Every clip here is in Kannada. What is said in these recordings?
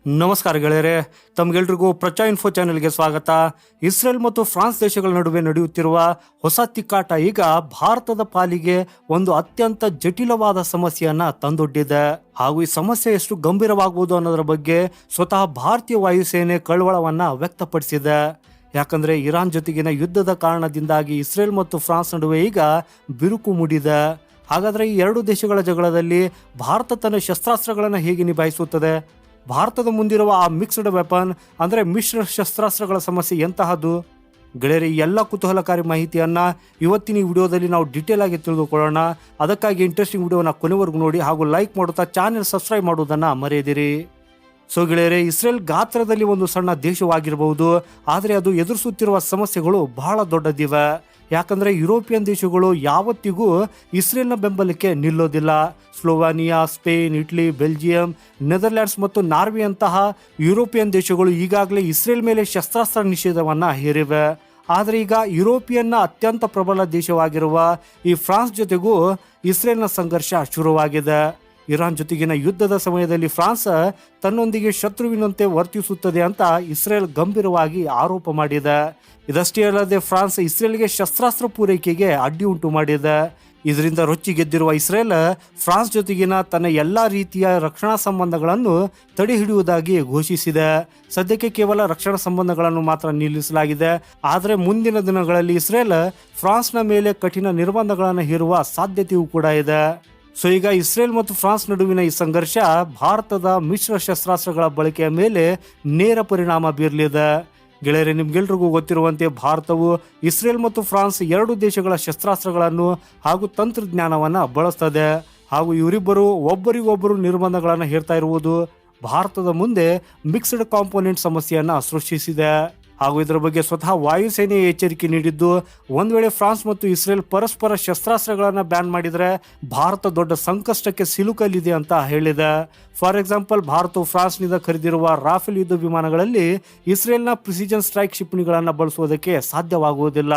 ನಮಸ್ಕಾರ ಗೆಳೆಯರೆ, ತಮಗೆಲ್ರಿಗೂ ಪ್ರಚಾ ಇನ್ಫೋ ಚಾನೆಲ್ಗೆ ಸ್ವಾಗತ. ಇಸ್ರೇಲ್ ಮತ್ತು ಫ್ರಾನ್ಸ್ ದೇಶಗಳ ನಡುವೆ ನಡೆಯುತ್ತಿರುವ ಹೊಸ ತಿಕ್ಕಾಟ ಈಗ ಭಾರತದ ಪಾಲಿಗೆ ಒಂದು ಅತ್ಯಂತ ಜಟಿಲವಾದ ಸಮಸ್ಯೆಯನ್ನ ತಂದೊಡ್ಡಿದೆ. ಹಾಗೂ ಈ ಸಮಸ್ಯೆ ಎಷ್ಟು ಗಂಭೀರವಾಗುವುದು ಅನ್ನೋದರ ಬಗ್ಗೆ ಸ್ವತಃ ಭಾರತೀಯ ವಾಯುಸೇನೆ ಕಳವಳವನ್ನ ವ್ಯಕ್ತಪಡಿಸಿದೆ. ಯಾಕಂದ್ರೆ ಇರಾನ್ ಜೊತೆಗಿನ ಯುದ್ಧದ ಕಾರಣದಿಂದಾಗಿ ಇಸ್ರೇಲ್ ಮತ್ತು ಫ್ರಾನ್ಸ್ ನಡುವೆ ಈಗ ಬಿರುಕು ಮೂಡಿದೆ. ಹಾಗಾದ್ರೆ ಈ ಎರಡು ದೇಶಗಳ ಜಗಳದಲ್ಲಿ ಭಾರತ ತನ್ನ ಶಸ್ತ್ರಾಸ್ತ್ರಗಳನ್ನು ಹೇಗೆ ನಿಭಾಯಿಸುತ್ತದೆ? ಭಾರತದ ಮುಂದಿರುವ ಆ ಮಿಕ್ಸ್ಡ್ ವೆಪನ್ ಅಂದ್ರೆ ಮಿಶ್ರ ಶಸ್ತ್ರಾಸ್ತ್ರಗಳ ಸಮಸ್ಯೆ ಎಂತಹದ್ದು? ಗೆಳೆಯರೆ, ಈ ಎಲ್ಲ ಕುತೂಹಲಕಾರಿ ಮಾಹಿತಿಯನ್ನ ಇವತ್ತಿನ ಈ ವಿಡಿಯೋದಲ್ಲಿ ನಾವು ಡೀಟೇಲ್ ಆಗಿ ತಿಳಿದುಕೊಳ್ಳೋಣ. ಅದಕ್ಕಾಗಿ ಇಂಟ್ರೆಸ್ಟಿಂಗ್ ವಿಡಿಯೋನ ಕೊನೆವರೆಗೂ ನೋಡಿ ಹಾಗೂ ಲೈಕ್ ಮಾಡುತ್ತಾ ಚಾನೆಲ್ ಸಬ್ಸ್ಕ್ರೈಬ್ ಮಾಡುವುದನ್ನ ಮರೆಯದಿರಿ. ಸೊ ಗೆಳೆಯರೆ, ಇಸ್ರೇಲ್ ಗಾತ್ರದಲ್ಲಿ ಒಂದು ಸಣ್ಣ ದೇಶವಾಗಿರಬಹುದು, ಆದರೆ ಅದು ಎದುರಿಸುತ್ತಿರುವ ಸಮಸ್ಯೆಗಳು ಬಹಳ ದೊಡ್ಡದಿವೆ. ಯಾಕಂದ್ರೆ ಯುರೋಪಿಯನ್ ದೇಶಗಳು ಯಾವತ್ತಿಗೂ ಇಸ್ರೇಲ್ನ ಬೆಂಬಲಕ್ಕೆ ನಿಲ್ಲೋದಿಲ್ಲ. ಸ್ಲೋವಾನಿಯಾ, ಸ್ಪೇನ್, ಇಟಲಿ, ಬೆಲ್ಜಿಯಂ, ನೆದರ್ಲ್ಯಾಂಡ್ಸ್ ಮತ್ತು ನಾರ್ವೆ ಅಂತಹ ಯುರೋಪಿಯನ್ ದೇಶಗಳು ಈಗಾಗಲೇ ಇಸ್ರೇಲ್ ಮೇಲೆ ಶಸ್ತ್ರಾಸ್ತ್ರ ನಿಷೇಧವನ್ನ ಹೇರಿವೆ. ಆದರೆ ಈಗ ಯುರೋಪಿಯನ್ನ ಅತ್ಯಂತ ಪ್ರಬಲ ದೇಶವಾಗಿರುವ ಈ ಫ್ರಾನ್ಸ್ ಜೊತೆಗೂ ಇಸ್ರೇಲ್ನ ಸಂಘರ್ಷ ಶುರುವಾಗಿದೆ. ಇರಾನ್ ಜೊತೆಗಿನ ಯುದ್ಧದ ಸಮಯದಲ್ಲಿ ಫ್ರಾನ್ಸ್ ತನ್ನೊಂದಿಗೆ ಶತ್ರುವಿನಂತೆ ವರ್ತಿಸುತ್ತದೆ ಅಂತ ಇಸ್ರೇಲ್ ಗಂಭೀರವಾಗಿ ಆರೋಪ ಮಾಡಿದೆ. ಇದಷ್ಟೇ ಅಲ್ಲದೆ ಫ್ರಾನ್ಸ್ ಇಸ್ರೇಲ್ಗೆ ಶಸ್ತ್ರಾಸ್ತ್ರ ಪೂರೈಕೆಗೆ ಅಡ್ಡಿ ಉಂಟು ಮಾಡಿದೆ. ಇದರಿಂದ ರೊಚ್ಚಿಗೆದ್ದಿರುವ ಇಸ್ರೇಲ್ ಫ್ರಾನ್ಸ್ ಜೊತೆಗಿನ ತನ್ನ ಎಲ್ಲಾ ರೀತಿಯ ರಕ್ಷಣಾ ಸಂಬಂಧಗಳನ್ನು ತಡೆ ಹಿಡಿಯುವುದಾಗಿ ಘೋಷಿಸಿದೆ. ಸದ್ಯಕ್ಕೆ ಕೇವಲ ರಕ್ಷಣಾ ಸಂಬಂಧಗಳನ್ನು ಮಾತ್ರ ನಿಲ್ಲಿಸಲಾಗಿದೆ. ಆದರೆ ಮುಂದಿನ ದಿನಗಳಲ್ಲಿ ಇಸ್ರೇಲ್ ಫ್ರಾನ್ಸ್ನ ಮೇಲೆ ಕಠಿಣ ನಿರ್ಬಂಧಗಳನ್ನು ಹೇರುವ ಸಾಧ್ಯತೆಯೂ ಕೂಡ ಇದೆ. ಸೊ ಈಗ ಇಸ್ರೇಲ್ ಮತ್ತು ಫ್ರಾನ್ಸ್ ನಡುವಿನ ಈ ಸಂಘರ್ಷ ಭಾರತದ ಮಿಶ್ರ ಶಸ್ತ್ರಾಸ್ತ್ರಗಳ ಬಳಕೆಯ ಮೇಲೆ ನೇರ ಪರಿಣಾಮ ಬೀರಲಿದೆ. ಗೆಳೆಯರೆ, ನಿಮ್ಗೆಲ್ರಿಗೂ ಗೊತ್ತಿರುವಂತೆ ಭಾರತವು ಇಸ್ರೇಲ್ ಮತ್ತು ಫ್ರಾನ್ಸ್ ಎರಡು ದೇಶಗಳ ಶಸ್ತ್ರಾಸ್ತ್ರಗಳನ್ನು ಹಾಗೂ ತಂತ್ರಜ್ಞಾನವನ್ನ ಬಳಸ್ತದೆ. ಹಾಗೂ ಇವರಿಬ್ಬರು ಒಬ್ಬರಿಗೊಬ್ಬರು ನಿರ್ಬಂಧಗಳನ್ನು ಹೇರ್ತಾ ಇರುವುದು ಭಾರತದ ಮುಂದೆ ಮಿಕ್ಸ್ಡ್ ಕಾಂಪೋನೆಂಟ್ ಸಮಸ್ಯೆಯನ್ನ ಸೃಷ್ಟಿಸಿದೆ. ಹಾಗೂ ಇದರ ಬಗ್ಗೆ ಸ್ವತಃ ವಾಯುಸೇನೆ ಎಚ್ಚರಿಕೆ ನೀಡಿದ್ದು, ಒಂದ್ ವೇಳೆ ಫ್ರಾನ್ಸ್ ಮತ್ತು ಇಸ್ರೇಲ್ ಪರಸ್ಪರ ಶಸ್ತ್ರಾಸ್ತ್ರಗಳನ್ನ ಬ್ಯಾನ್ ಮಾಡಿದ್ರೆ ಭಾರತ ದೊಡ್ಡ ಸಂಕಷ್ಟಕ್ಕೆ ಸಿಲುಕಲಿದೆ ಅಂತ ಹೇಳಿದೆ. ಫಾರ್ ಎಕ್ಸಾಂಪಲ್, ಭಾರತವು ಫ್ರಾನ್ಸ್ನಿಂದ ಖರೀದಿರುವ ರಾಫೆಲ್ ಯುದ್ಧ ವಿಮಾನಗಳಲ್ಲಿ ಇಸ್ರೇಲ್ನ ಪ್ರಿಸಿಷನ್ ಸ್ಟ್ರೈಕ್ ಕ್ಷಿಪಣಿಗಳನ್ನು ಬಳಸುವುದಕ್ಕೆ ಸಾಧ್ಯವಾಗುವುದಿಲ್ಲ.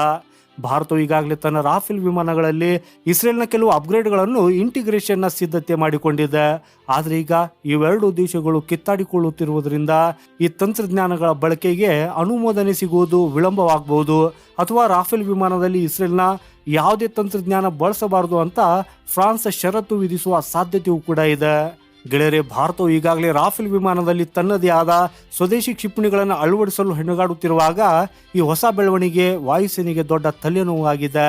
ಭಾರತವು ಈಗಾಗಲೇ ತನ್ನ ರಾಫೆಲ್ ವಿಮಾನಗಳಲ್ಲಿ ಇಸ್ರೇಲ್ನ ಕೆಲವು ಅಪ್ಗ್ರೇಡ್ಗಳನ್ನು ಇಂಟಿಗ್ರೇಷನ್ನ ಸಿದ್ಧತೆ ಮಾಡಿಕೊಂಡಿದೆ. ಆದರೆ ಈಗ ಇವೆರಡು ದೇಶಗಳು ಕಿತ್ತಾಡಿಕೊಳ್ಳುತ್ತಿರುವುದರಿಂದ ಈ ತಂತ್ರಜ್ಞಾನಗಳ ಬಳಕೆಗೆ ಅನುಮೋದನೆ ಸಿಗುವುದು ವಿಳಂಬವಾಗಬಹುದು, ಅಥವಾ ರಾಫೆಲ್ ವಿಮಾನದಲ್ಲಿ ಇಸ್ರೇಲ್ನ ಯಾವುದೇ ತಂತ್ರಜ್ಞಾನ ಬಳಸಬಾರದು ಅಂತ ಫ್ರಾನ್ಸ್ ಷರತ್ತು ವಿಧಿಸುವ ಸಾಧ್ಯತೆಯೂ ಕೂಡ ಇದೆ. ಗೆಳೆಯರೆ, ಭಾರತವು ಈಗಾಗಲೇ ರಾಫೆಲ್ ವಿಮಾನದಲ್ಲಿ ತನ್ನದೇ ಆದ ಸ್ವದೇಶಿ ಕ್ಷಿಪಣಿಗಳನ್ನು ಅಳವಡಿಸಲು ಹೆಣಗಾಡುತ್ತಿರುವಾಗ ಈ ಹೊಸ ಬೆಳವಣಿಗೆ ವಾಯುಸೇನೆಗೆ ದೊಡ್ಡ ತಲೆನೋವಾಗಿದೆ.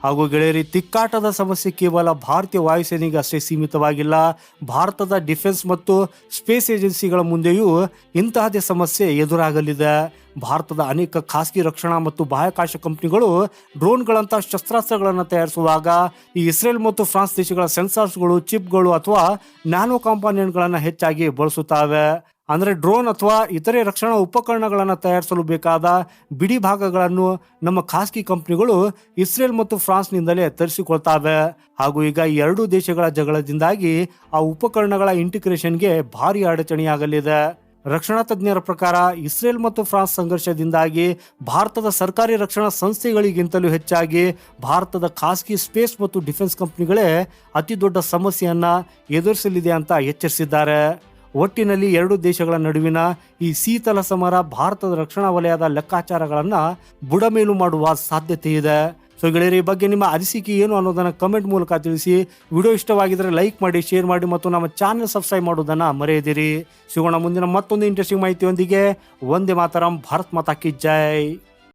ಹಾಗೂ ಗೆಳೆಯರಿ, ತಿಕ್ಕಾಟದ ಸಮಸ್ಯೆ ಕೇವಲ ಭಾರತೀಯ ವಾಯುಸೇನೆಗೆ ಅಷ್ಟೇ ಸೀಮಿತವಾಗಿಲ್ಲ. ಭಾರತದ ಡಿಫೆನ್ಸ್ ಮತ್ತು ಸ್ಪೇಸ್ ಏಜೆನ್ಸಿಗಳ ಮುಂದೆಯೂ ಇಂತಹದೇ ಸಮಸ್ಯೆ ಎದುರಾಗಲಿದೆ. ಭಾರತದ ಅನೇಕ ಖಾಸಗಿ ರಕ್ಷಣಾ ಮತ್ತು ಬಾಹ್ಯಾಕಾಶ ಕಂಪನಿಗಳು ಡ್ರೋನ್ಗಳಂತ ಶಸ್ತ್ರಾಸ್ತ್ರಗಳನ್ನು ತಯಾರಿಸುವಾಗ ಈ ಇಸ್ರೇಲ್ ಮತ್ತು ಫ್ರಾನ್ಸ್ ದೇಶಗಳ ಸೆನ್ಸಾರ್ಸ್ಗಳು, ಚಿಪ್ಗಳು ಅಥವಾ ನ್ಯಾನೋ ಕಾಂಪೋನೆಂಟ್ಗಳನ್ನು ಹೆಚ್ಚಾಗಿ ಬಳಸುತ್ತವೆ. ಅಂದ್ರೆ ಡ್ರೋನ್ ಅಥವಾ ಇತರೆ ರಕ್ಷಣಾ ಉಪಕರಣಗಳನ್ನು ತಯಾರಿಸಲು ಬೇಕಾದ ಬಿಡಿ ಭಾಗಗಳನ್ನು ನಮ್ಮ ಖಾಸಗಿ ಕಂಪನಿಗಳು ಇಸ್ರೇಲ್ ಮತ್ತು ಫ್ರಾನ್ಸ್ನಿಂದಲೇ ತರಿಸಿಕೊಳ್ತಾವೆ. ಹಾಗೂ ಈಗ ಈ ಎರಡೂ ದೇಶಗಳ ಜಗಳದಿಂದಾಗಿ ಆ ಉಪಕರಣಗಳ ಇಂಟಿಗ್ರೇಷನ್ಗೆ ಭಾರಿ ಅಡಚಣೆಯಾಗಲಿದೆ. ರಕ್ಷಣಾ ತಜ್ಞರ ಪ್ರಕಾರ ಇಸ್ರೇಲ್ ಮತ್ತು ಫ್ರಾನ್ಸ್ ಸಂಘರ್ಷದಿಂದಾಗಿ ಭಾರತದ ಸರ್ಕಾರಿ ರಕ್ಷಣಾ ಸಂಸ್ಥೆಗಳಿಗಿಂತಲೂ ಹೆಚ್ಚಾಗಿ ಭಾರತದ ಖಾಸಗಿ ಸ್ಪೇಸ್ ಮತ್ತು ಡಿಫೆನ್ಸ್ ಕಂಪನಿಗಳೇ ಅತಿ ದೊಡ್ಡ ಸಮಸ್ಯೆಯನ್ನ ಎದುರಿಸಲಿದೆ ಅಂತ ಎಚ್ಚರಿಸಿದ್ದಾರೆ. ಒಟ್ಟಿನಲ್ಲಿ ಎರಡು ದೇಶಗಳ ನಡುವಿನ ಈ ಶೀತಲ ಸಮರ ಭಾರತದ ರಕ್ಷಣಾ ವಲಯದ ಲೆಕ್ಕಾಚಾರಗಳನ್ನ ಬುಡಮೇಲು ಮಾಡುವ ಸಾಧ್ಯತೆ ಇದೆ. ಸೊ ಗೆಳೆಯರ, ಈ ಬಗ್ಗೆ ನಿಮ್ಮ ಅನಿಸಿಕೆ ಏನು ಅನ್ನೋದನ್ನ ಕಮೆಂಟ್ ಮೂಲಕ ತಿಳಿಸಿ. ವಿಡಿಯೋ ಇಷ್ಟವಾಗಿದ್ರೆ ಲೈಕ್ ಮಾಡಿ, ಶೇರ್ ಮಾಡಿ ಮತ್ತು ನಮ್ಮ ಚಾನೆಲ್ ಸಬ್ಸ್ಕ್ರೈಬ್ ಮಾಡೋದನ್ನ ಮರೆಯದಿರಿ. ಸಿಗೋಣ ಮುಂದಿನ ಮತ್ತೊಂದು ಇಂಟ್ರೆಸ್ಟಿಂಗ್ ಮಾಹಿತಿಯೊಂದಿಗೆ. ವಂದೇ ಮಾತರಂ. ಭಾರತ್ ಮಾತಾ ಕಿ ಜೈ.